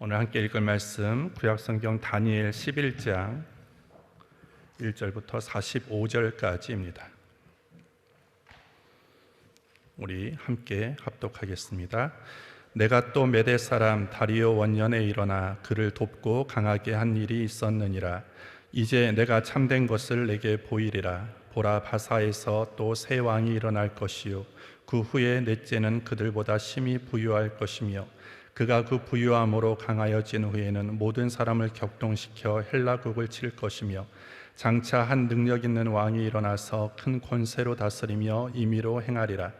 오늘 함께 읽을 말씀 구약성경 다니엘 11장 1절부터 45절까지입니다. 우리 함께 합독하겠습니다. 내가 또 메대 사람 다리오 원년에 일어나 그를 돕고 강하게 한 일이 있었느니라. 이제 내가 참된 것을 내게 보이리라. 보라, 바사에서 또 새 왕이 일어날 것이요 그 후에 넷째는 그들보다 심히 부유할 것이며 그가 그 부유함으로 강하여진 후에는 모든 사람을 격동시켜 헬라국을 칠 것이며 장차 한 능력 있는 왕이 일어나서 큰 권세로 다스리며 임의로 행하리라.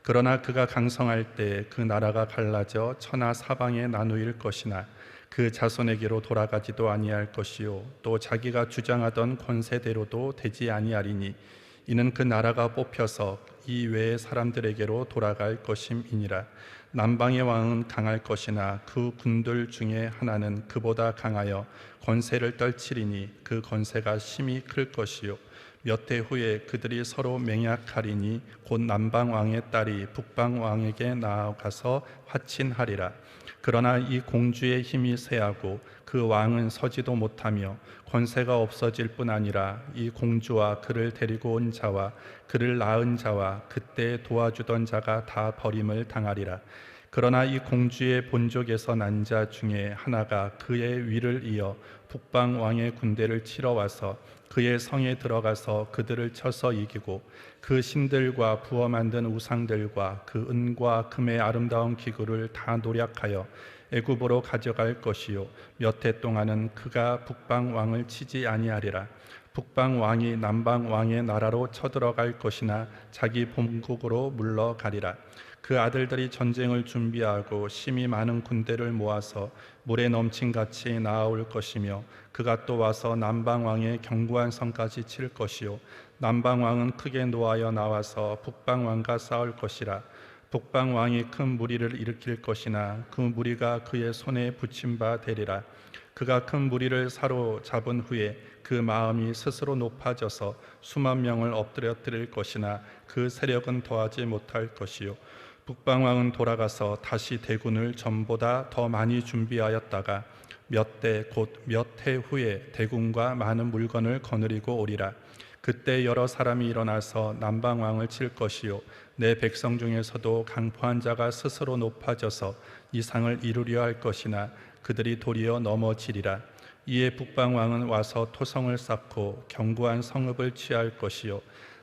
그러나 그가 강성할 때 그 나라가 갈라져 천하 사방에 나누일 것이나 그 자손에게로 돌아가지도 아니할 것이요 또 자기가 주장하던 권세대로도 되지 아니하리니 이는 그 나라가 뽑혀서 이 외의 사람들에게로 돌아갈 것임이니라. 남방의 왕은 강할 것이나 그 군들 중에 하나는 그보다 강하여 권세를 떨치리니 그 권세가 심히 클 것이요 몇 해 후에 그들이 서로 맹약하리니 곧 남방 왕의 딸이 북방 왕에게 나아가서 화친하리라. 그러나 이 공주의 힘이 쇠하고 그 왕은 서지도 못하며 권세가 없어질 뿐 아니라 이 공주와 그를 데리고 온 자와 그를 낳은 자와 그때 도와주던 자가 다 버림을 당하리라. 그러나 이 공주의 본족에서 난 자 중에 하나가 그의 위를 이어 북방 왕의 군대를 치러 와서 그의 성에 들어가서 그들을 쳐서 이기고 그 신들과 부어 만든 우상들과 그 은과 금의 아름다운 기구를 다 노략하여 애굽으로 가져갈 것이요 몇 해 동안은 그가 북방 왕을 치지 아니하리라. 북방 왕이 남방 왕의 나라로 쳐들어갈 것이나 자기 본국으로 물러가리라. 그 아들들이 전쟁을 준비하고 심히 많은 군대를 모아서 물에 넘친 같이 나아올 것이며 그가 또 와서 남방 왕의 견고한 성까지 칠 것이요 남방 왕은 크게 노하여 나와서 북방 왕과 싸울 것이라. 북방 왕이 큰 무리를 일으킬 것이나 그 무리가 그의 손에 붙임 바 되리라. 그가 큰 무리를 사로잡은 후에 그 마음이 스스로 높아져서 수만 명을 엎드려뜨릴 것이나 그 세력은 더하지 못할 것이요 북방 왕은 돌아가서 다시 대군을 전보다 더 많이 준비하였다가 몇 대 곧 몇 해 후에 대군과 많은 물건을 거느리고 오리라. 그때 여러 사람이 일어나서 남방 왕을 칠 것이요 내 백성 중에서도 강포한 자가 스스로 높아져서 이상을 이루려 할 것이나 그들이 도리어 넘어지리라. 이에 북방 왕은 와서 토성을 쌓고 견고한 성읍을 취할 것이요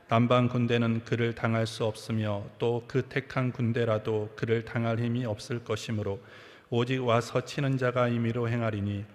남방 군대는 그를 당할 수 없으며 또 그 택한 군대라도 그를 당할 힘이 없을 것이므로 오직 와서 치는 자가 임의로 행하리니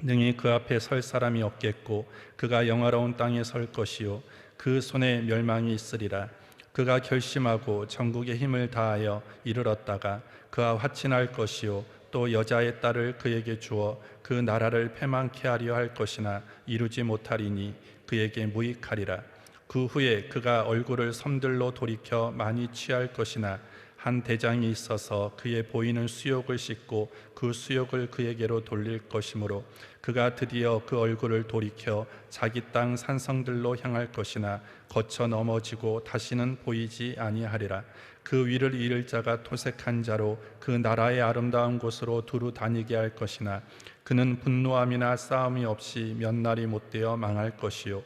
능히 그 앞에 설 사람이 없겠고 그가 영화로운 땅에 설 것이요 그 손에 멸망이 있으리라. 그가 결심하고 전국의 힘을 다하여 이르렀다가 그와 화친할 것이요 또 여자의 딸을 그에게 주어 그 나라를 패망케 하려 할 것이나 이루지 못하리니 그에게 무익하리라. 그 후에 그가 얼굴을 섬들로 돌이켜 많이 취할 것이나 한 대장이 있어서 그의 보이는 수욕을 씻고 그 수욕을 그에게로 돌릴 것이므로 그가 드디어 그 얼굴을 돌이켜 자기 땅 산성들로 향할 것이나 거쳐 넘어지고 다시는 보이지 아니하리라. 그 위를 이을 자가 토색한 자로 그 나라의 아름다운 곳으로 두루 다니게 할 것이나 그는 분노함이나 싸움이 없이 몇 날이 못되어 망할 것이요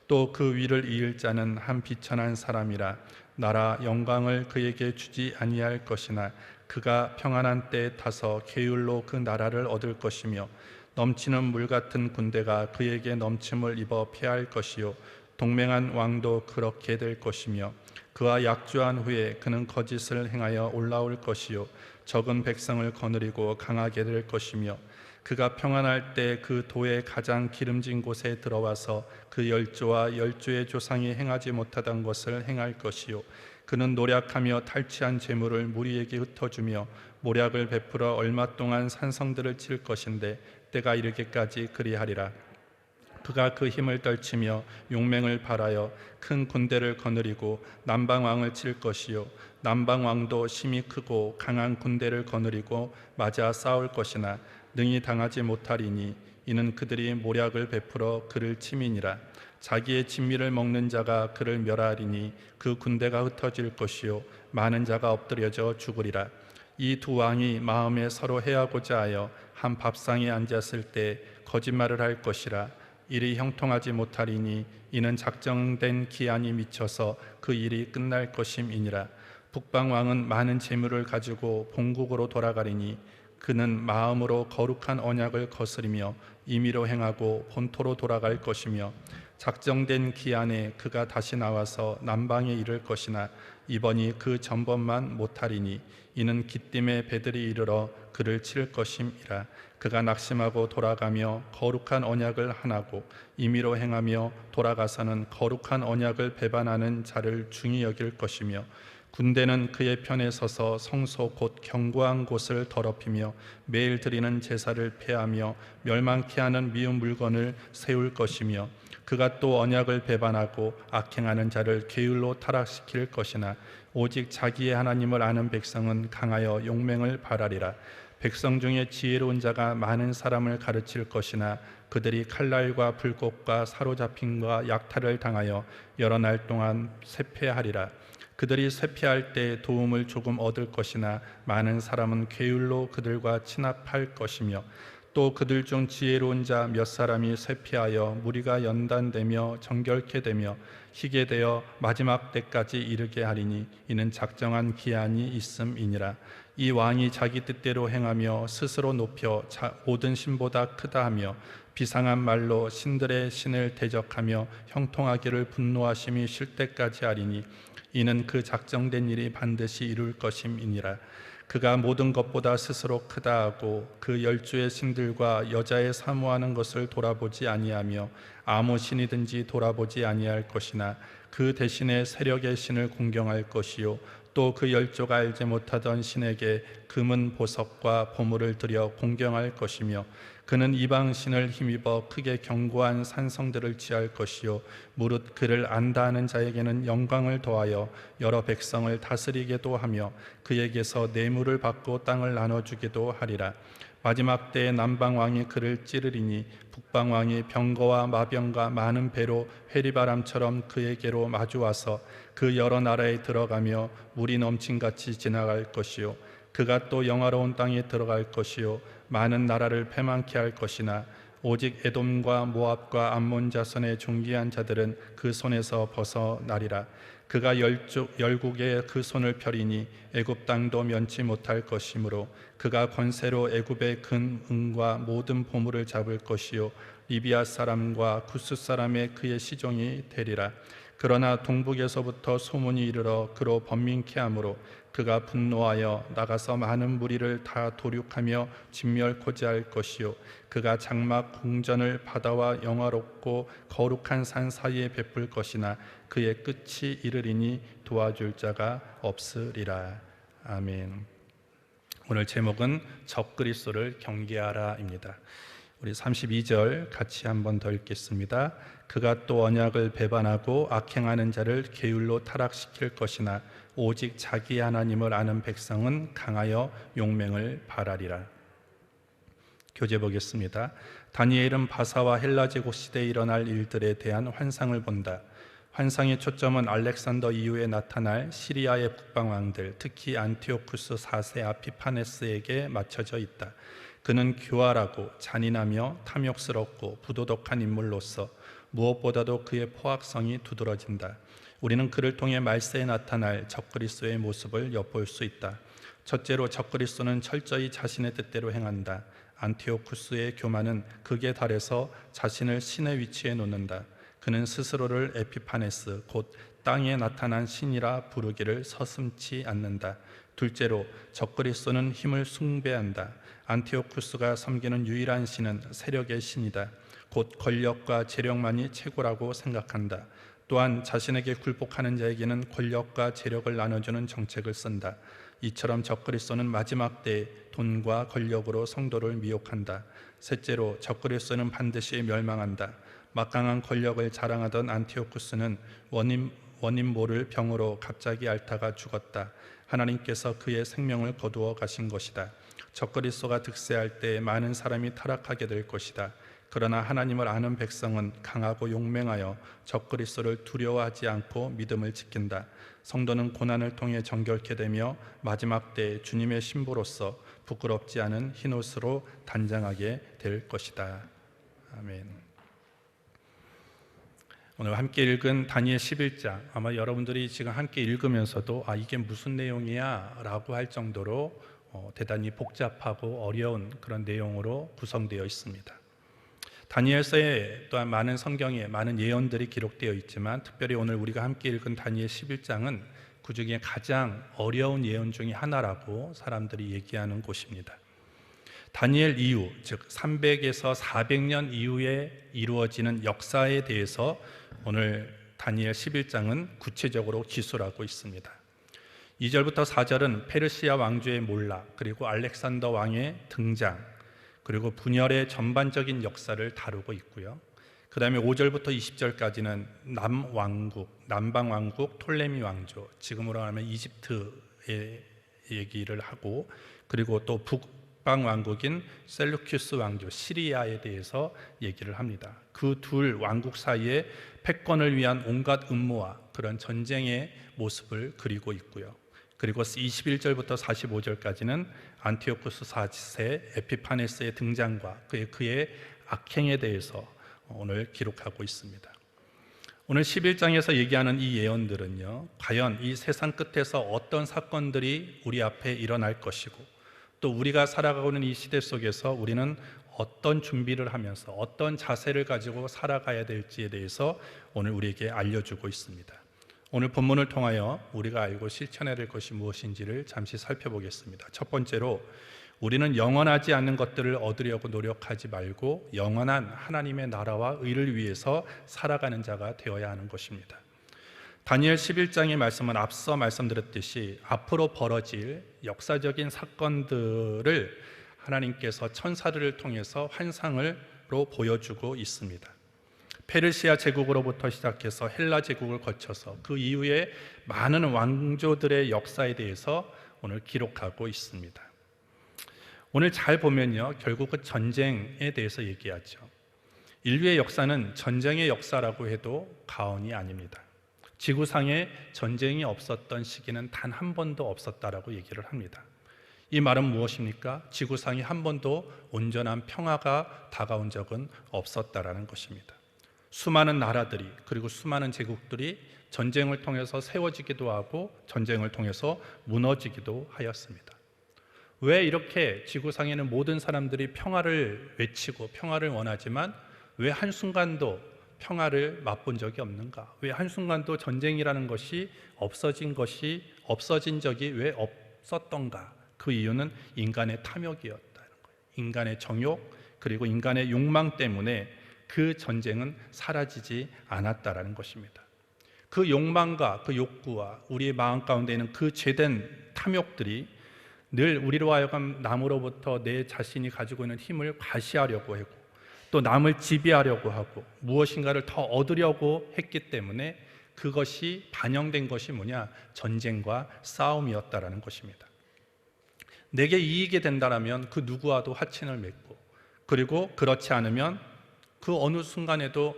또 그 위를 이을 자는 한 비천한 사람이라. 나라 영광을 그에게 주지 아니할 것이나 그가 평안한 때에 타서 계율로 그 나라를 얻을 것이며 넘치는 물 같은 군대가 그에게 넘침을 입어 패할 것이요 동맹한 왕도 그렇게 될 것이며 그와 약주한 후에 그는 거짓을 행하여 올라올 것이요 적은 백성을 거느리고 강하게 될 것이며 그가 평안할 때 그 도의 가장 기름진 곳에 들어와서 그 열조와 열조의 조상이 행하지 못하던 것을 행할 것이요 그는 노략하며 탈취한 재물을 무리에게 흩어주며 모략을 베풀어 얼마 동안 산성들을 칠 것인데 때가 이르기까지 그리하리라. 그가 그 힘을 떨치며 용맹을 발하여 큰 군대를 거느리고 남방 왕을 칠 것이요 남방 왕도 심히 크고 강한 군대를 거느리고 맞아 싸울 것이나 능히 당하지 못하리니 이는 그들이 모략을 베풀어 그를 침이니라. 자기의 진미를 먹는 자가 그를 멸하리니 그 군대가 흩어질 것이요 많은 자가 엎드려져 죽으리라. 이 두 왕이 마음에 서로 해하고자 하여 한 밥상에 앉았을 때 거짓말을 할 것이라. 일이 형통하지 못하리니 이는 작정된 기한이 미쳐서 그 일이 끝날 것임이니라. 북방 왕은 많은 재물을 가지고 본국으로 돌아가리니 그는 마음으로 거룩한 언약을 거스리며 임의로 행하고 본토로 돌아갈 것이며, 작정된 기한에 그가 다시 나와서 남방에 이를 것이나 이번이 그 전번만 못하리니 이는 기띔의 배들이 이르러 그를 칠 것임이라. 그가 낙심하고 돌아가며 거룩한 언약을 하나고 임의로 행하며 돌아가서는 거룩한 언약을 배반하는 자를 중히 여길 것이며, 군대는 그의 편에 서서 성소 곧 견고한 곳을 더럽히며 매일 드리는 제사를 폐하며 멸망케 하는 미운 물건을 세울 것이며, 그가 또 언약을 배반하고 악행하는 자를 게을로 타락시킬 것이나 오직 자기의 하나님을 아는 백성은 강하여 용맹을 발하리라. 백성 중에 지혜로운 자가 많은 사람을 가르칠 것이나 그들이 칼날과 불꽃과 사로잡힘과 약탈을 당하여 여러 날 동안 쇠폐하리라. 그들이 쇠폐할 때 도움을 조금 얻을 것이나 많은 사람은 게을로 그들과 친합할 것이며, 또 그들 중 지혜로운 자 몇 사람이 쇠폐하여 무리가 연단되며 정결케 되며 희게 되어 마지막 때까지 이르게 하리니 이는 작정한 기한이 있음이니라. 이 왕이 자기 뜻대로 행하며 스스로 높여 모든 신보다 크다 하며 비상한 말로 신들의 신을 대적하며 형통하기를 분노하심이 쉴 때까지 하리니 이는 그 작정된 일이 반드시 이룰 것임이니라. 그가 모든 것보다 스스로 크다 하고 그 열주의 신들과 여자의 사모하는 것을 돌아보지 아니하며 아무 신이든지 돌아보지 아니할 것이나 그 대신에 세력의 신을 공경할 것이요, 또 그 열조가 알지 못하던 신에게 금은 보석과 보물을 들여 공경할 것이며, 그는 이방 신을 힘입어 크게 견고한 산성들을 취할 것이요, 무릇 그를 안다 하는 자에게는 영광을 더하여 여러 백성을 다스리게도 하며 그에게서 뇌물을 받고 땅을 나눠주기도 하리라. 마지막 때에 남방 왕이 그를 찌르리니 북방 왕이 병거와 마병과 많은 배로 회리바람처럼 그에게로 마주와서 그 여러 나라에 들어가며 물이 넘친같이 지나갈 것이요, 그가 또 영화로운 땅에 들어갈 것이요, 많은 나라를 패망케 할 것이나 오직 에돔과 모압과 암몬 자손의 존귀한 자들은 그 손에서 벗어나리라. 그가 열국에 그 손을 펴리니 애굽 땅도 면치 못할 것이므로 그가 권세로 애굽의 근 은과 모든 보물을 잡을 것이요, 리비아 사람과 구스 사람의 그의 시종이 되리라. 그러나 동북에서부터 소문이 이르러 그로 번민케 하므로 그가 분노하여 나가서 많은 무리를 다 도륙하며 진멸코자 할 것이요, 그가 장막 궁전을 바다와 영화롭고 거룩한 산 사이에 베풀 것이나 그의 끝이 이르리니 도와줄 자가 없으리라. 아멘. 오늘 제목은 적그리스도를 경계하라입니다. 우리 32절 같이 한번 더 읽겠습니다. 그가 또 언약을 배반하고 악행하는 자를 게을로 타락시킬 것이나 오직 자기 하나님을 아는 백성은 강하여 용맹을 발하리라. 교재 보겠습니다. 다니엘은 바사와 헬라 제국 시대에 일어날 일들에 대한 환상을 본다. 환상의 초점은 알렉산더 이후에 나타날 시리아의 북방왕들, 특히 안티오쿠스 4세 아피파네스에게 맞춰져 있다. 그는 교활하고 잔인하며 탐욕스럽고 부도덕한 인물로서 무엇보다도 그의 포악성이 두드러진다. 우리는 그를 통해 말세에 나타날 적그리스도의 모습을 엿볼 수 있다. 첫째로 적그리스도는 철저히 자신의 뜻대로 행한다. 안티오쿠스의 교만은 극에 달해서 자신을 신의 위치에 놓는다. 그는 스스로를 에피파네스, 곧 땅에 나타난 신이라 부르기를 서슴지 않는다. 둘째로 적그리스도는 힘을 숭배한다. 안티오쿠스가 섬기는 유일한 신은 세력의 신이다. 곧 권력과 재력만이 최고라고 생각한다. 또한 자신에게 굴복하는 자에게는 권력과 재력을 나눠주는 정책을 쓴다. 이처럼 적그리스도는 마지막 때에 돈과 권력으로 성도를 미혹한다. 셋째로 적그리스도는 반드시 멸망한다. 막강한 권력을 자랑하던 안티오쿠스는 원인 모를 병으로 갑자기 앓다가 죽었다. 하나님께서 그의 생명을 거두어 가신 것이다. 적그리스도가 득세할 때 많은 사람이 타락하게 될 것이다. 그러나 하나님을 아는 백성은 강하고 용맹하여 적그리스도를 두려워하지 않고 믿음을 지킨다. 성도는 고난을 통해 정결케 되며 마지막 때에 주님의 신부로서 부끄럽지 않은 흰옷으로 단장하게 될 것이다. 아멘. 오늘 함께 읽은 다니엘 11장, 아마 여러분들이 지금 함께 읽으면서도 이게 무슨 내용이야? 라고 할 정도로 대단히 복잡하고 어려운 그런 내용으로 구성되어 있습니다. 다니엘서에 또한 많은 성경에 많은 예언들이 기록되어 있지만 특별히 오늘 우리가 함께 읽은 다니엘 11장은 그 중에 가장 어려운 예언 중에 하나라고 사람들이 얘기하는 곳입니다. 다니엘 이후, 즉 300에서 400년 이후에 이루어지는 역사에 대해서 오늘 다니엘 11장은 구체적으로 기술하고 있습니다. 2절부터 4절은 페르시아 왕조의 몰락, 그리고 알렉산더 왕의 등장, 그리고 분열의 전반적인 역사를 다루고 있고요. 그 다음에 5절부터 20절까지는 남방 왕국 톨레미 왕조, 지금으로 하면 이집트의 얘기를 하고, 그리고 또 북방 왕국인 셀루큐스 왕조 시리아에 대해서 얘기를 합니다. 그 둘 왕국 사이에 패권을 위한 온갖 음모와 그런 전쟁의 모습을 그리고 있고요. 그리고 21절부터 45절까지는 안티오쿠스 4세 에피파네스의 등장과 그의 악행에 대해서 오늘 기록하고 있습니다. 오늘 11장에서 얘기하는 이 예언들은요, 과연 이 세상 끝에서 어떤 사건들이 우리 앞에 일어날 것이고, 또 우리가 살아가고 있는 이 시대 속에서 우리는 어떤 준비를 하면서 어떤 자세를 가지고 살아가야 될지에 대해서 오늘 우리에게 알려주고 있습니다. 오늘 본문을 통하여 우리가 알고 실천해야 될 것이 무엇인지를 잠시 살펴보겠습니다. 첫 번째로, 우리는 영원하지 않는 것들을 얻으려고 노력하지 말고 영원한 하나님의 나라와 의를 위해서 살아가는 자가 되어야 하는 것입니다. 다니엘 11장의 말씀은 앞서 말씀드렸듯이 앞으로 벌어질 역사적인 사건들을 하나님께서 천사들을 통해서 환상으로 보여주고 있습니다. 페르시아 제국으로부터 시작해서 헬라 제국을 거쳐서 그 이후에 많은 왕조들의 역사에 대해서 오늘 기록하고 있습니다. 오늘 잘 보면요, 결국은 전쟁에 대해서 얘기하죠. 인류의 역사는 전쟁의 역사라고 해도 과언이 아닙니다. 지구상에 전쟁이 없었던 시기는 단 한 번도 없었다라고 얘기를 합니다. 이 말은 무엇입니까? 지구상에 한 번도 온전한 평화가 다가온 적은 없었다라는 것입니다. 수많은 나라들이, 그리고 수많은 제국들이 전쟁을 통해서 세워지기도 하고 전쟁을 통해서 무너지기도 하였습니다. 왜 이렇게 지구상에는 모든 사람들이 평화를 외치고 평화를 원하지만 왜 한순간도 평화를 맛본 적이 없는가? 왜 한순간도 전쟁이라는 것이 없어진 적이 왜 없었던가? 그 이유는 인간의 탐욕이었다는 거예요. 인간의 정욕, 그리고 인간의 욕망 때문에 그 전쟁은 사라지지 않았다라는 것입니다. 그 욕망과 그 욕구와 우리의 마음 가운데 있는 그 죄된 탐욕들이 늘 우리로 하여금 남으로부터 내 자신이 가지고 있는 힘을 과시하려고 하고, 또 남을 지배하려고 하고 무엇인가를 더 얻으려고 했기 때문에 그것이 반영된 것이 뭐냐? 전쟁과 싸움이었다라는 것입니다. 내게 이익이 된다면 그 누구와도 화친을 맺고, 그리고 그렇지 않으면 그 어느 순간에도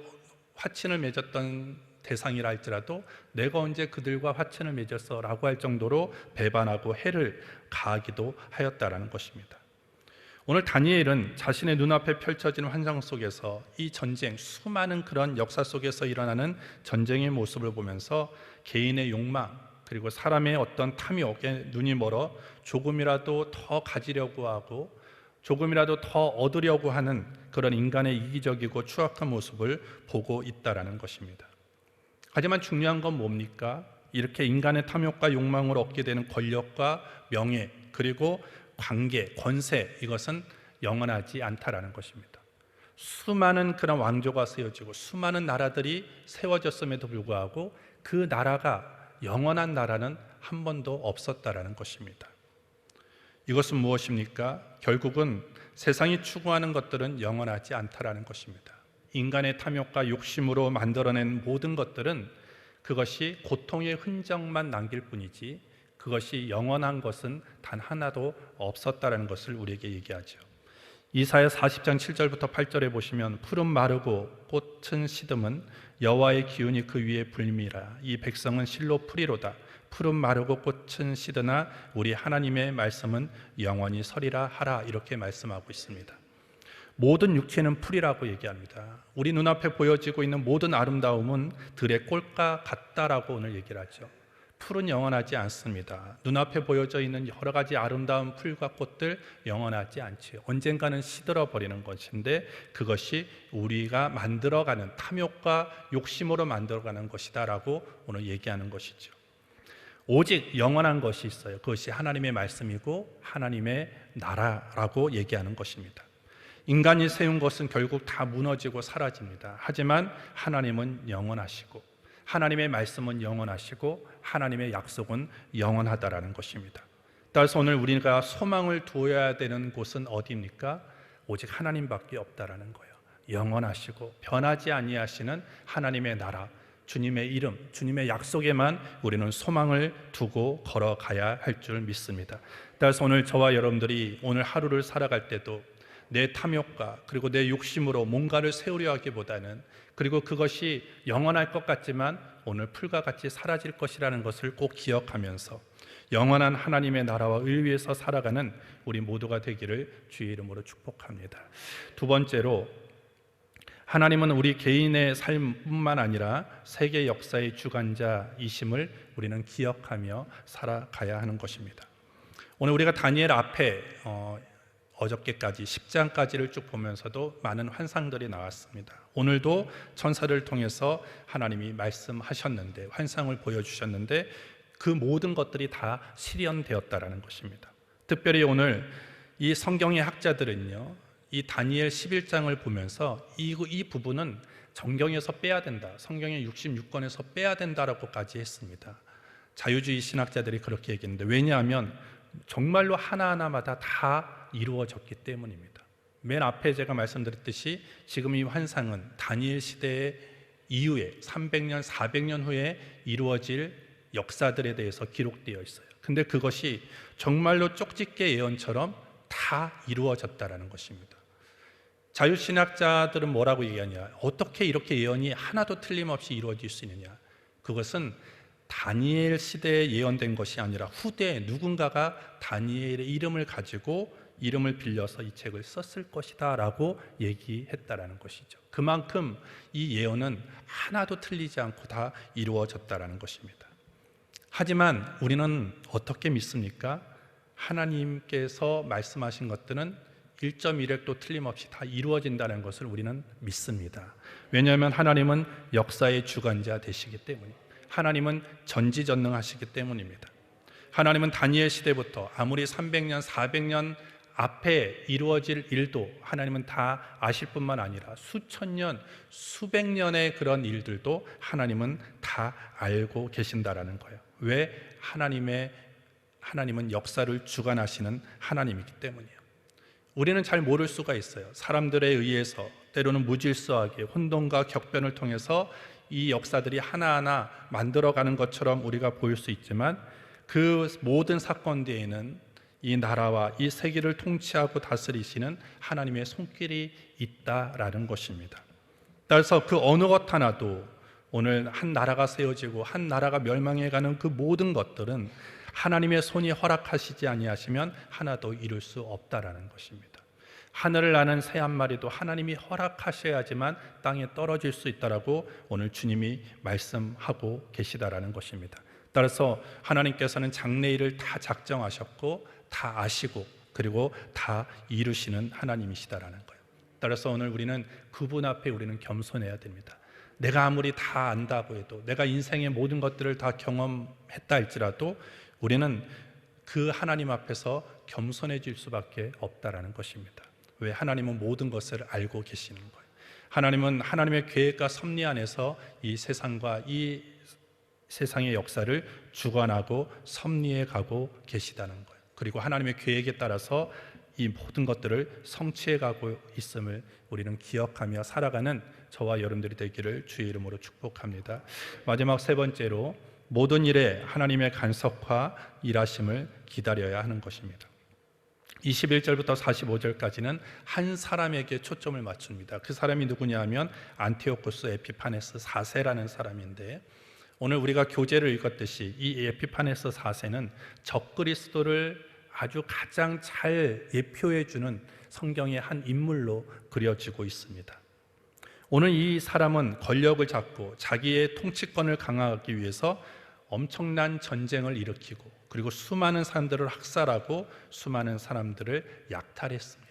화친을 맺었던 대상이라 할지라도 내가 언제 그들과 화친을 맺었어? 라고 할 정도로 배반하고 해를 가하기도 하였다라는 것입니다. 오늘 다니엘은 자신의 눈앞에 펼쳐진 환상 속에서 이 전쟁, 수많은 그런 역사 속에서 일어나는 전쟁의 모습을 보면서 개인의 욕망, 그리고 사람의 어떤 탐욕에 눈이 멀어 조금이라도 더 가지려고 하고 조금이라도 더 얻으려고 하는 그런 인간의 이기적이고 추악한 모습을 보고 있다라는 것입니다. 하지만 중요한 건 뭡니까? 이렇게 인간의 탐욕과 욕망을 얻게 되는 권력과 명예, 그리고 관계, 권세, 이것은 영원하지 않다라는 것입니다. 수많은 그런 왕조가 세워지고 수많은 나라들이 세워졌음에도 불구하고 그 나라가 영원한 나라는 한 번도 없었다라는 것입니다. 이것은 무엇입니까? 결국은 세상이 추구하는 것들은 영원하지 않다라는 것입니다. 인간의 탐욕과 욕심으로 만들어낸 모든 것들은 그것이 고통의 흔적만 남길 뿐이지 그것이 영원한 것은 단 하나도 없었다라는 것을 우리에게 얘기하죠. 이사야 40장 7절부터 8절에 보시면 푸른 마르고 꽃은 시듬은 여호와의 기운이 그 위에 불미라. 이 백성은 실로 풀이로다. 푸른 마르고 꽃은 시드나 우리 하나님의 말씀은 영원히 서리라 하라. 이렇게 말씀하고 있습니다. 모든 육체는 풀이라고 얘기합니다. 우리 눈앞에 보여지고 있는 모든 아름다움은 들의 꼴과 같다라고 오늘 얘기를 하죠. 풀은 영원하지 않습니다. 눈앞에 보여져 있는 여러 가지 아름다운 풀과 꽃들 영원하지 않지요. 언젠가는 시들어 버리는 것인데 그것이 우리가 만들어가는 탐욕과 욕심으로 만들어가는 것이다라고 오늘 얘기하는 것이죠. 오직 영원한 것이 있어요. 그것이 하나님의 말씀이고 하나님의 나라라고 얘기하는 것입니다. 인간이 세운 것은 결국 다 무너지고 사라집니다. 하지만 하나님은 영원하시고 하나님의 말씀은 영원하시고 하나님의 약속은 영원하다라는 것입니다. 따라서 오늘 우리가 소망을 두어야 되는 곳은 어디입니까? 오직 하나님밖에 없다라는 거예요. 영원하시고 변하지 아니하시는 하나님의 나라, 주님의 이름, 주님의 약속에만 우리는 소망을 두고 걸어가야 할 줄 믿습니다. 따라서 오늘 저와 여러분들이 오늘 하루를 살아갈 때도 내 탐욕과 그리고 내 욕심으로 뭔가를 세우려 하기보다는, 그리고 그것이 영원할 것 같지만 오늘 풀과 같이 사라질 것이라는 것을 꼭 기억하면서 영원한 하나님의 나라와 의 위에서 살아가는 우리 모두가 되기를 주의 이름으로 축복합니다. 두 번째로, 하나님은 우리 개인의 삶뿐만 아니라 세계 역사의 주관자이심을 우리는 기억하며 살아가야 하는 것입니다. 오늘 우리가 다니엘 앞에 어저께까지 10장까지를 쭉 보면서도 많은 환상들이 나왔습니다. 오늘도 천사를 통해서 하나님이 말씀하셨는데, 환상을 보여주셨는데 그 모든 것들이 다 실현되었다라는 것입니다. 특별히 오늘 이 성경의 학자들은요, 이 다니엘 11장을 보면서 이 부분은 성경에서 빼야 된다, 성경의 66권에서 빼야 된다라고까지 했습니다. 자유주의 신학자들이 그렇게 얘기했는데, 왜냐하면 정말로 하나하나마다 다 이루어졌기 때문입니다. 맨 앞에 제가 말씀드렸듯이 지금 이 환상은 다니엘 시대 이후에 300년, 400년 후에 이루어질 역사들에 대해서 기록되어 있어요. 근데 그것이 정말로 쪽집게 예언처럼 다 이루어졌다라는 것입니다. 자유신학자들은 뭐라고 얘기하냐? 어떻게 이렇게 예언이 하나도 틀림없이 이루어질 수 있느냐? 그것은 다니엘 시대에 예언된 것이 아니라 후대에 누군가가 다니엘의 이름을 가지고 이름을 빌려서 이 책을 썼을 것이다 라고 얘기했다라는 것이죠. 그만큼 이 예언은 하나도 틀리지 않고 다 이루어졌다라는 것입니다. 하지만 우리는 어떻게 믿습니까? 하나님께서 말씀하신 것들은 1.1획도 틀림없이 다 이루어진다는 것을 우리는 믿습니다. 왜냐하면 하나님은 역사의 주관자 되시기 때문입니다. 하나님은 전지전능하시기 때문입니다. 하나님은 다니엘 시대부터 아무리 300년, 400년 앞에 이루어질 일도 하나님은 다 아실 뿐만 아니라 수천 년, 수백 년의 그런 일들도 하나님은 다 알고 계신다라는 거예요. 왜? 하나님은 역사를 주관하시는 하나님이기 때문이에요. 우리는 잘 모를 수가 있어요. 사람들에 의해서 때로는 무질서하게 혼돈과 격변을 통해서 이 역사들이 하나하나 만들어가는 것처럼 우리가 보일 수 있지만, 그 모든 사건 뒤에는 이 나라와 이 세계를 통치하고 다스리시는 하나님의 손길이 있다라는 것입니다. 따라서 그 어느 것 하나도, 오늘 한 나라가 세워지고 한 나라가 멸망해가는 그 모든 것들은 하나님의 손이 허락하시지 아니하시면 하나도 이룰 수 없다라는 것입니다. 하늘을 나는 새 한 마리도 하나님이 허락하셔야지만 땅에 떨어질 수 있다라고 오늘 주님이 말씀하고 계시다라는 것입니다. 따라서 하나님께서는 장래일을 다 작정하셨고 다 아시고 그리고 다 이루시는 하나님이시다라는 거예요. 따라서 오늘 우리는 그분 앞에 우리는 겸손해야 됩니다. 내가 아무리 다 안다고 해도, 내가 인생의 모든 것들을 다 경험했다 할지라도 우리는 그 하나님 앞에서 겸손해질 수밖에 없다라는 것입니다. 왜? 하나님은 모든 것을 알고 계시는 거예요. 하나님은 하나님의 계획과 섭리 안에서 이 세상과 이 세상의 역사를 주관하고 섭리해 가고 계시다는 거예요. 그리고 하나님의 계획에 따라서 이 모든 것들을 성취해 가고 있음을 우리는 기억하며 살아가는 저와 여러분들이 되기를 주의 이름으로 축복합니다. 마지막 세 번째로, 모든 일에 하나님의 간섭과 일하심을 기다려야 하는 것입니다. 21절부터 45절까지는 한 사람에게 초점을 맞춥니다. 그 사람이 누구냐 하면 안티오코스 에피파네스 4세라는 사람인데, 오늘 우리가 교재를 읽었듯이 이 에피파네스 4세는 적그리스도를 아주 가장 잘 예표해 주는 성경의 한 인물로 그려지고 있습니다. 오늘 이 사람은 권력을 잡고 자기의 통치권을 강화하기 위해서 엄청난 전쟁을 일으키고, 그리고 수많은 사람들을 학살하고 수많은 사람들을 약탈했습니다.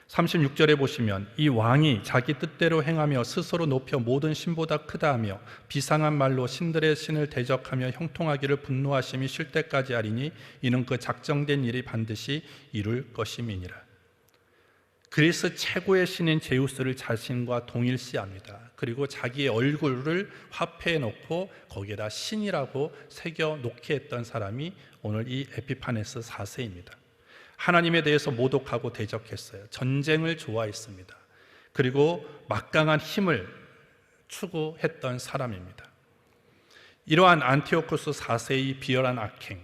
36절에 보시면 이 왕이 자기 뜻대로 행하며 스스로 높여 모든 신보다 크다 하며 비상한 말로 신들의 신을 대적하며 형통하기를 분노하심이 쉴 때까지 하리니 이는 그 작정된 일이 반드시 이룰 것임이니라. 그리스 최고의 신인 제우스를 자신과 동일시합니다. 그리고 자기의 얼굴을 화폐에 놓고 거기에다 신이라고 새겨 놓게 했던 사람이 오늘 이 에피파네스 4세입니다. 하나님에 대해서 모독하고 대적했어요. 전쟁을 좋아했습니다. 그리고 막강한 힘을 추구했던 사람입니다. 이러한 안티오코스 4세의 비열한 악행,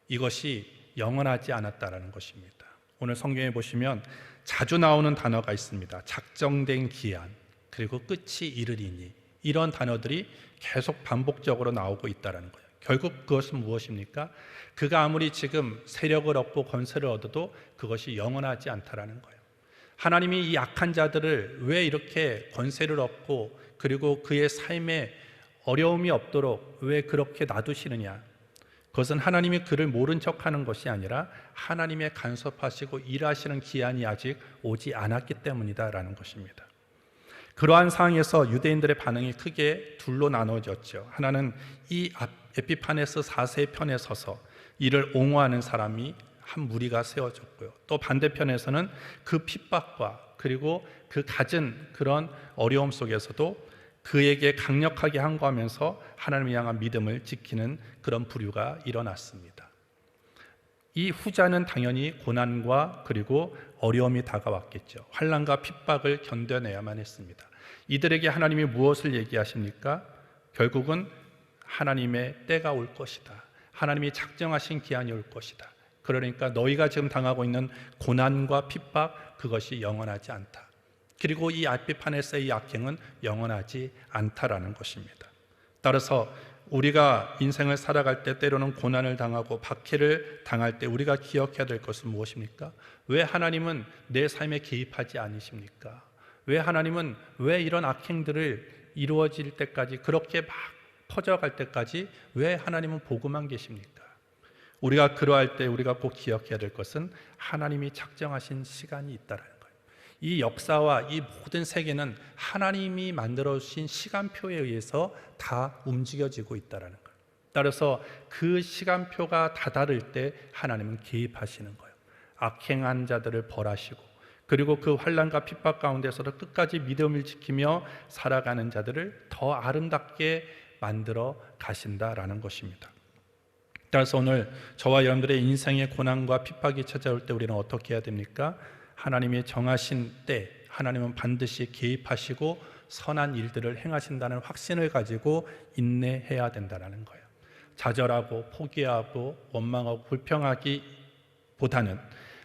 이것이 영원하지 않았다라는 것입니다. 오늘 성경에 보시면 자주 나오는 단어가 있습니다. 작정된 기한, 그리고 끝이 이르리니, 이런 단어들이 계속 반복적으로 나오고 있다는 거예요. 결국 그것은 무엇입니까? 그가 아무리 지금 세력을 얻고 권세를 얻어도 그것이 영원하지 않다라는 거예요. 하나님이 이 악한 자들을 왜 이렇게 권세를 얻고 그리고 그의 삶에 어려움이 없도록 왜 그렇게 놔두시느냐? 그것은 하나님이 그를 모른 척하는 것이 아니라 하나님의 간섭하시고 일하시는 기한이 아직 오지 않았기 때문이다라는 것입니다. 그러한 상황에서 유대인들의 반응이 크게 둘로 나눠졌죠. 하나는 이 에피파네스 4세 편에 서서 이를 옹호하는 사람이 한 무리가 세워졌고요. 또 반대편에서는 그 핍박과 그리고 그 갖은 그런 어려움 속에서도 그에게 강력하게 항거하면서 하나님을 향한 믿음을 지키는 그런 부류가 일어났습니다. 이 후자는 당연히 고난과 그리고 어려움이 다가왔겠죠. 환난과 핍박을 견뎌내야만 했습니다. 이들에게 하나님이 무엇을 얘기하십니까? 결국은 하나님의 때가 올 것이다. 하나님이 작정하신 기한이 올 것이다. 그러니까 너희가 지금 당하고 있는 고난과 핍박, 그것이 영원하지 않다. 그리고 이 에피파네스의 악행은 영원하지 않다라는 것입니다. 따라서 우리가 인생을 살아갈 때 때로는 고난을 당하고 박해를 당할 때 우리가 기억해야 될 것은 무엇입니까? 왜 하나님은 내 삶에 개입하지 않으십니까? 왜 하나님은 왜 이런 악행들을 이루어질 때까지, 그렇게 막 퍼져갈 때까지 왜 하나님은 보고만 계십니까? 우리가 그러할 때 우리가 꼭 기억해야 될 것은 하나님이 작정하신 시간이 있다는 거예요. 이 역사와 이 모든 세계는 하나님이 만들어 주신 시간표에 의해서 다 움직여지고 있다는 거예요. 따라서 그 시간표가 다다를 때 하나님은 개입하시는 거예요. 악행한 자들을 벌하시고, 그리고 그 환난과 핍박 가운데서도 끝까지 믿음을 지키며 살아가는 자들을 더 아름답게 만들어 가신다라는 것입니다. 따라서 오늘 저와 여러분들의 인생의 고난과 핍박이 찾아올 때 우리는 어떻게 해야 됩니까? 하나님이 정하신 때 하나님은 반드시 개입하시고 선한 일들을 행하신다는 확신을 가지고 인내해야 된다는 거예요. 좌절하고 포기하고 원망하고 불평하기보다는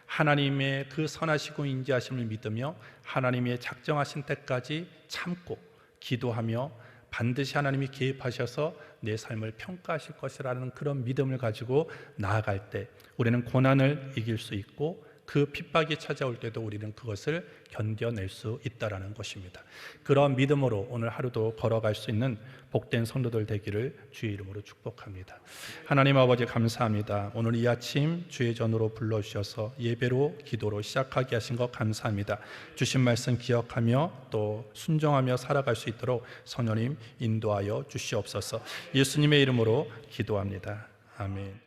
하나님의 그 선하시고 인자하심을 믿으며 하나님의 작정하신 때까지 참고 기도하며 반드시 하나님이 개입하셔서 내 삶을 평가하실 것이라는 그런 믿음을 가지고 나아갈 때 우리는 고난을 이길 수 있고, 그 핍박이 찾아올 때도 우리는 그것을 견뎌낼 수 있다는 것입니다. 그런 믿음으로 오늘 하루도 걸어갈 수 있는 복된 성도들 되기를 주의 이름으로 축복합니다. 하나님 아버지 감사합니다. 오늘 이 아침 주의 전으로 불러주셔서 예배로 기도로 시작하게 하신 것 감사합니다. 주신 말씀 기억하며 또 순종하며 살아갈 수 있도록 성령님 인도하여 주시옵소서. 예수님의 이름으로 기도합니다. 아멘.